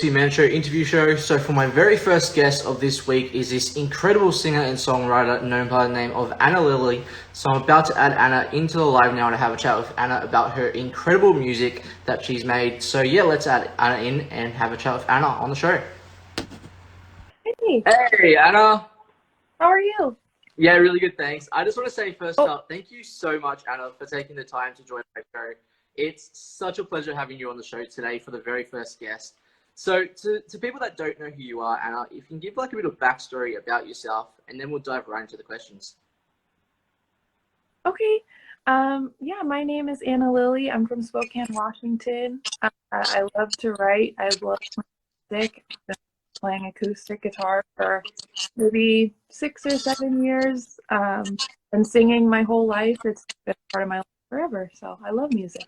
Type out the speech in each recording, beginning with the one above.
Man Show interview show. So for my very first guest of this week is this incredible singer and songwriter known by the name of Annalily. So I'm about to add Anna into the live now to have a chat with Anna about her incredible music that she's made. So yeah, let's add Anna in and have a chat with Anna on the show. Hey, Hey Anna. how are you? Yeah, really good, thanks. I just want to say first up, thank you so much, Anna, for taking the time to join my show. It's such a pleasure having you on the show today for the very first guest. So to people that don't know who you are, Anna, if you can give like a bit of backstory about yourself, and then we'll dive right into the questions. Okay. Yeah, my name is Annalily. I'm from Spokane, Washington. I love to write. I love music. I've been playing acoustic guitar for maybe 6 or 7 years. And singing my whole life. It's been part of my life forever. So I love music.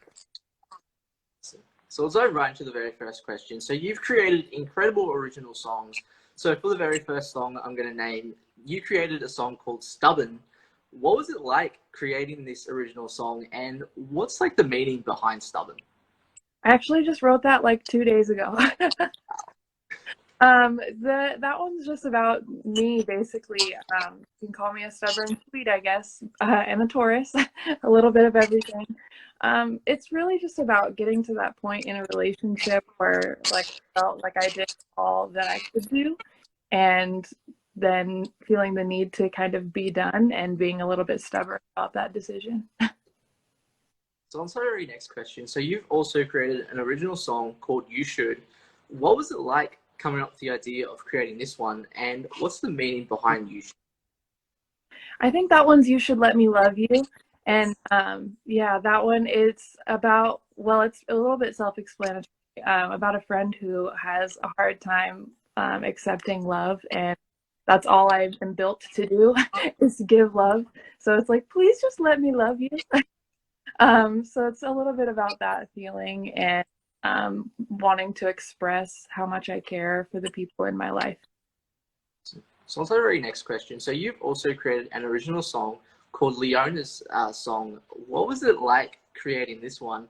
So let's dive right into the very first question. So you've created incredible original songs. So for the very first song I'm going to name, you created a song called Stubborn. What was it like creating this original song, and what's like the meaning behind Stubborn? I actually just wrote that like 2 days ago. That one's just about me, basically. You can call me a stubborn Swede, I guess, and a Taurus, a little bit of everything. It's really just about getting to that point in a relationship where, like, I felt like I did all that I could do, and then feeling the need to kind of be done and being a little bit stubborn about that decision. So on to our next question. So you've also created an original song called You Should. What was it like coming up with the idea of creating this one, and what's the meaning behind You Should? I think that one's You Should Let Me Love You. And yeah, that one, it's about, well, it's a little bit self-explanatory, about a friend who has a hard time accepting love. And that's all I've been built to do is to give love. So it's like, please just let me love you. So it's a little bit about that feeling and wanting to express how much I care for the people in my life. So on to our next question. So you've also created an original song called Leona's Song. What was it like creating this one,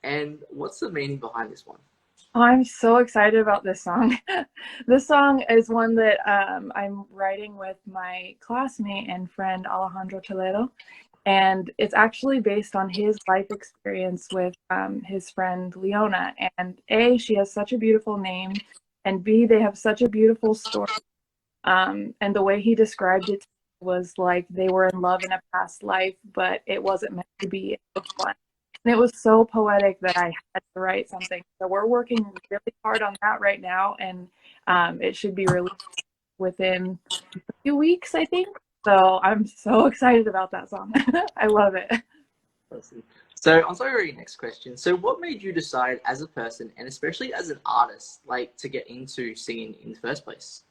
and what's the meaning behind this one? Oh, I'm so excited about this song. This song is one that I'm writing with my classmate and friend Alejandro Toledo, and it's actually based on his life experience with his friend Leona. And A, she has such a beautiful name, and B, they have such a beautiful story. And the way he described it was like they were in love in a past life, but it wasn't meant to be in this one. And it was so poetic that I had to write something. So we're working really hard on that right now, and it should be released within a few weeks, I think. So I'm so excited about that song. I love it. Awesome. So on to our next question. So what made you decide as a person, and especially as an artist, like to get into singing in the first place?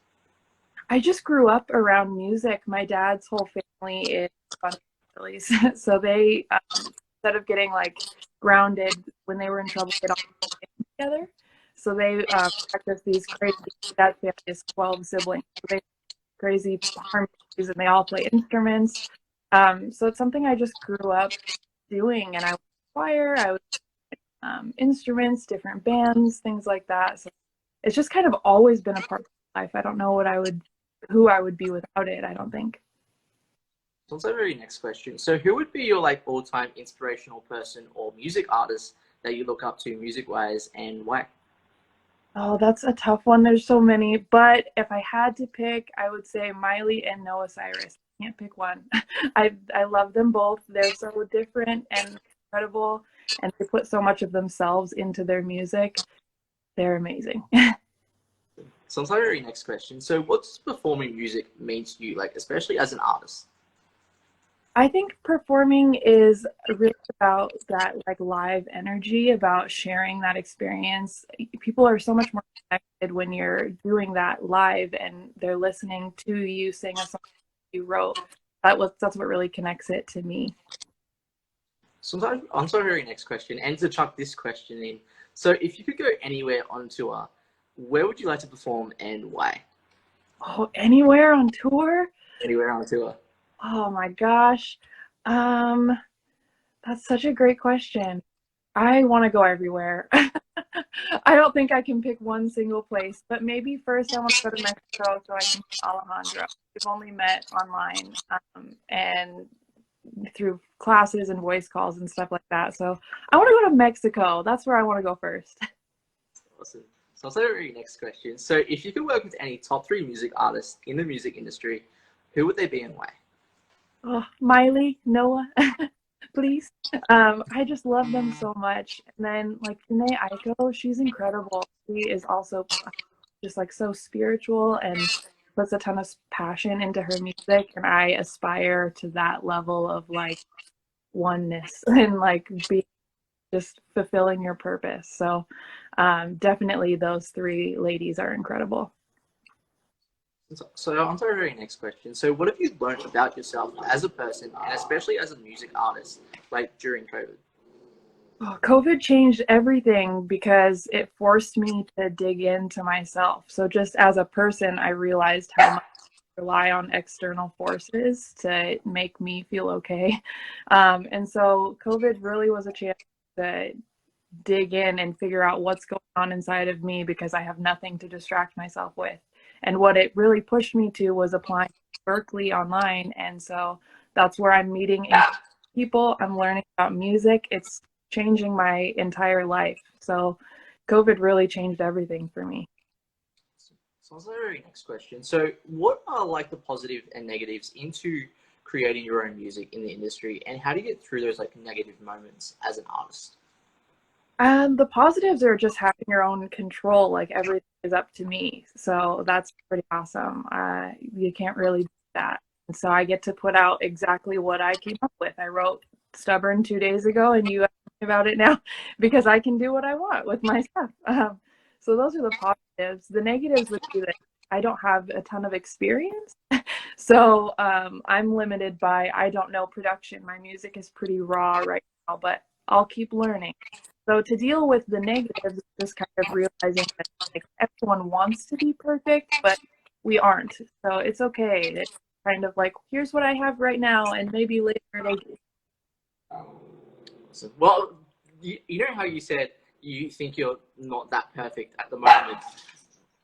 I just grew up around music. My dad's whole family is fundamentalists, so they instead of getting like grounded when they were in trouble, they'd all sing together. So they practice these crazy. Dad's family is 12 siblings. So they crazy harmonies, and they all play instruments. So it's something I just grew up doing, and I was choir, I was instruments, different bands, things like that. So it's just kind of always been a part of my life. I don't know who I would be without it, I don't think. So on to our very next question. So who would be your like all-time inspirational person or music artist that you look up to music-wise, and why? Oh, that's a tough one. There's so many, but if I had to pick, I would say Miley and Noah Cyrus. I can't pick one. I love them both. They're so different and incredible, and they put so much of themselves into their music. They're amazing. So on to our very next question. So what does performing music mean to you, like especially as an artist? I think performing is really about that like live energy, about sharing that experience. People are so much more connected when you're doing that live and they're listening to you sing a song you wrote. That's what really connects it to me. So on to our very next question, and to chuck this question in. So if you could go anywhere on tour, where would you like to perform and why? Oh, anywhere on tour? Anywhere on tour. Oh my gosh. Um, that's such a great question. I want to go everywhere. I don't think I can pick one single place, but maybe first I want to go to Mexico so I can meet Alejandro. We've only met online and through classes and voice calls and stuff like that. So I want to go to Mexico. That's where I want to go first. Awesome. So I'll say your next question. So if you could work with any top three music artists in the music industry, who would they be and why? Oh, Miley, Noah, please. I just love them so much. And then like Janae Aiko, she's incredible. She is also just like so spiritual and puts a ton of passion into her music. And I aspire to that level of like oneness and like being just fulfilling your purpose. So definitely those three ladies are incredible. So on to our very next question. So what have you learned about yourself as a person and especially as a music artist, like during COVID? Oh, COVID changed everything because it forced me to dig into myself. So just as a person, I realized how much I rely on external forces to make me feel okay. And so COVID really was a chance to dig in and figure out what's going on inside of me because I have nothing to distract myself with. And what it really pushed me to was applying to Berkeley online. And so that's where I'm meeting people. I'm learning about music. It's changing my entire life. So COVID really changed everything for me. So that's our very next question. So what are like the positive and negatives into creating your own music in the industry, and how do you get through those like negative moments as an artist? The positives are just having your own control, like everything is up to me. So that's pretty awesome. You can't really do that. And so I get to put out exactly what I came up with. I wrote Stubborn 2 days ago, and you asked me about it now because I can do what I want with my stuff. So those are the positives. The negatives would be that I don't have a ton of experience. So I'm limited by, I don't know production. My music is pretty raw right now, but I'll keep learning. So to deal with the negatives, just kind of realizing that like, everyone wants to be perfect, but we aren't. So it's okay. It's kind of like, here's what I have right now, and maybe later it'll get. So, well, you know how you said you think you're not that perfect at the moment.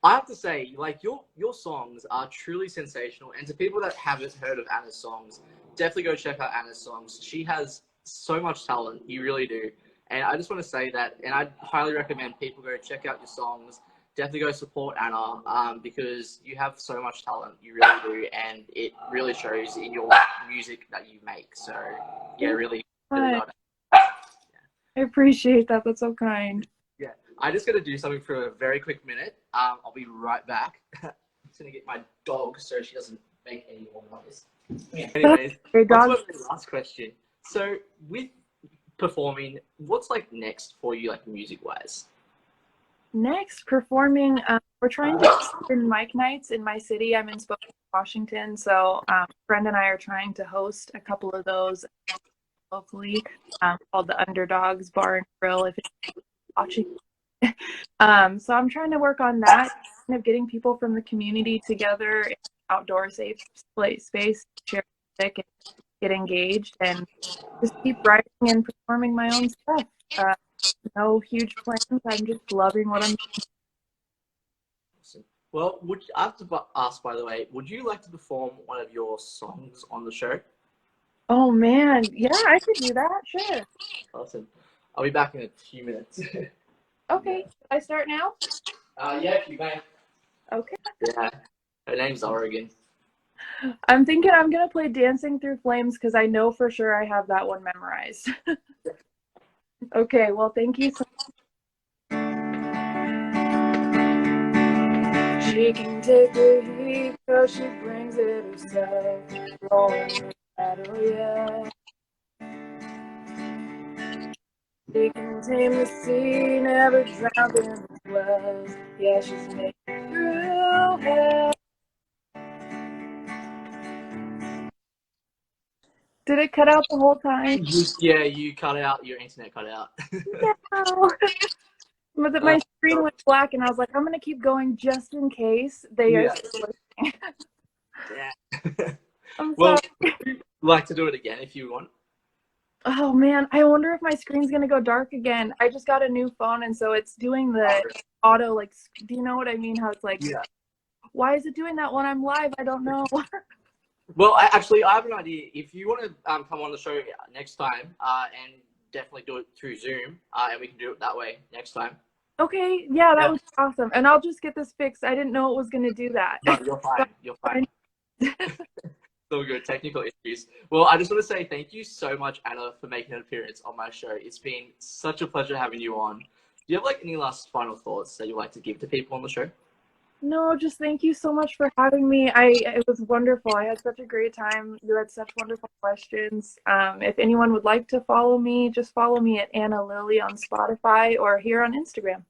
I have to say, like your songs are truly sensational, and to people that haven't heard of Anna's songs, definitely go check out Anna's songs. She has so much talent, you really do. And I just want to say that, and I highly recommend people go check out your songs. Definitely go support Anna because you have so much talent, you really do, and it really shows in your music that you make. So yeah, really, really well done. I appreciate that. That's so kind. Yeah, I just got to do something for a very quick minute. I'll be right back. I'm just gonna get my dog so she doesn't make any more noise. Anyways, Your what's dog. my last question? So with performing, what's like next for you, like music wise? Next, performing. We're trying to open mic nights in my city. I'm in Spokane, Washington. So a friend and I are trying to host a couple of those locally called the Underdogs Bar and Grill if it's watching. So I'm trying to work on that, kind of getting people from the community together in an outdoor safe space, share music and get engaged and just keep writing and performing my own stuff. No huge plans. I'm just loving what I'm doing. Awesome. Well, I have to ask, by the way, would you like to perform one of your songs on the show? Oh man, yeah, I could do that. Sure. Awesome. I'll be back in a few minutes. Okay. Should I start now? Yeah, if you may. Okay. Yeah. Her name's Oregon. I'm thinking I'm gonna play Dancing Through Flames because I know for sure I have that one memorized. Okay, well, thank you so much. She can take the heat cause she brings it herself. Rolling the battle, yeah. She can tame the sea, never drowned in the wells. Yeah, she's made it through hell. Did it cut out the whole time? Yeah, you cut out, your internet cut out. No. But my screen went black and I was like, I'm gonna keep going just in case they are still listening. Yeah. I'm Well, sorry. would you like to do it again if you want? Oh man, I wonder if my screen's gonna go dark again. I just got a new phone, and so it's doing the auto, like, do you know what I mean? How it's like, Yeah. why is it doing that when I'm live? I don't know. Well, I have an idea. If you want to come on the show next time, and definitely do it through Zoom, and we can do it that way next time. Okay, yeah, that Yeah. would be awesome. And I'll just get this fixed. I didn't know it was gonna do that. No, you're fine. You're fine. So good. Technical issues. Well, I just want to say thank you so much, Anna, for making an appearance on my show. It's been such a pleasure having you on. Do you have like any last final thoughts that you'd like to give to people on the show? No, just thank you so much for having me. It was wonderful. I had such a great time. You had such wonderful questions. If anyone would like to follow me, just follow me at Anna Lily on Spotify or here on Instagram.